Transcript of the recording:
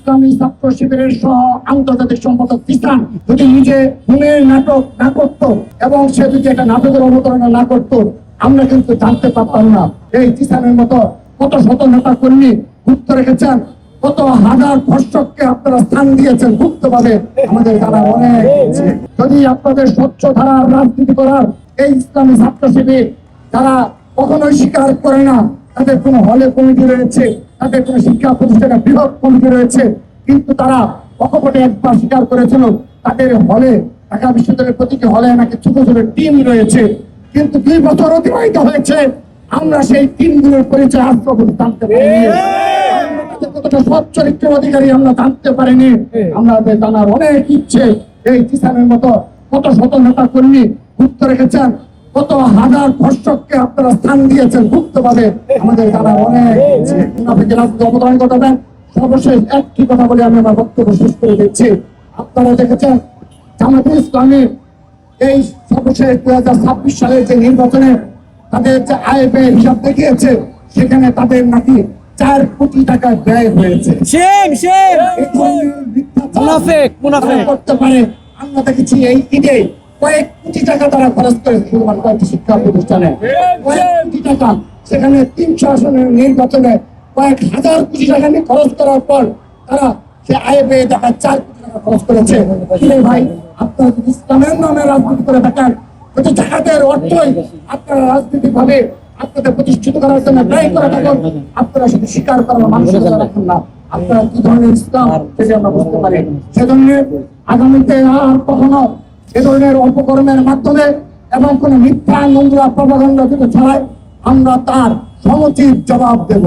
ইসলামী ছাত্র শিবিরের সহ আন্তর্জাতিক সম্পাদক তিসান যদি নিজে খুনের নাটক না করত এবং সে যদি একটা নাটকের অবতারণা না করত, আমরা কিন্তু জানতে পারতাম না। এই তিসানের মতো কত শত নেতা কর্মী গুপ্ত রেখেছেন, কত হাজার ধর্ষককে আপনারা স্থান দিয়েছেন গুপ্তভাবে, আমাদের জানা অনেক আছে। যদি আপনাদের স্বচ্ছ ধারার রাজনীতি করার এই ইসলামী ছাত্র শিবির যারা কখনোই স্বীকার করে না তাদের কোনো হলে কমিটি রয়েছে, তাদের কোনো শিক্ষা প্রতিষ্ঠানে বৃহৎ কমিটি রয়েছে, কিন্তু তারা অকপটে একবার স্বীকার করেছিল তাদের হলে, ঢাকা বিশ্ববিদ্যালয়ের প্রতিটি হলে নাকি ছোট ছোট টিম রয়েছে। কিন্তু 2 বছর অতিবাহিত হয়েছে, আমরা সেই টিমগুলোর পরিচয় আজ পর্যন্ত জানতে পারিনি। কতটা সৎ চরিত্রের অধিকারী আমরা জানতে পারিনি। আমাদের জানার অনেক ইচ্ছে। এই তিসানের মতো কত শত নেতা কর্মী গুপ্ত রেখেছেন, কত হাজার ধর্ষককে আপনারা স্থান দিয়েছেন গুপ্তভাবে, আমাদের জানার অনেক ইচ্ছে। আপনাকে রাজনীতি অবদান ঘটাবেন। সর্বশেষ একটি কথা বলে আমি আমার বক্তব্য শেষ করে দিচ্ছি। আপনারা দেখেছেন জামায়াতে ইসলামী এই সর্বশেষ 2026 সালের যে নির্বাচনে তাদের যে আয় ব্যয় হিসাব দেখিয়েছে, সেখানে তাদের নাকি 4 কোটি টাকা ব্যয় হয়েছে। করতে পারে। আমরা দেখেছি এই ঈদে কয়েক কোটি টাকা তারা খরচ করে শুধুমাত্র শিক্ষা প্রতিষ্ঠানে, কয়েক কোটি টাকা। সেখানে 300 আসনের নির্বাচনে কয়েক হাজার কোটি টাকা নিয়ে খরচ করার পর তারা সে আয় ব্যয় টাকা 4 কোটি টাকা খরচ করেছে। ভাই, আপনারা যদি ইসলামের নামে রাজনীতি করে থাকেন, যদি জাকাতের অর্থই আপনারা রাজনীতি ভাবে আপনাদের প্রতিষ্ঠিত করার জন্য ব্যয় করে থাকেন, আপনারা শুধু স্বীকার করার মানসিকতা রাখেন না। আপনারা কি ধরনের ইসলাম সেটা আমরা বুঝতে পারি। সেজন্য আগামীতে আর কখনো এ ধরনের অপকর্মের মাধ্যমে এবং কোন মিথ্যা নোংরা প্রপাগান্ডা যদি ছড়ায়, আমরা তার সমুচিত জবাব দেব।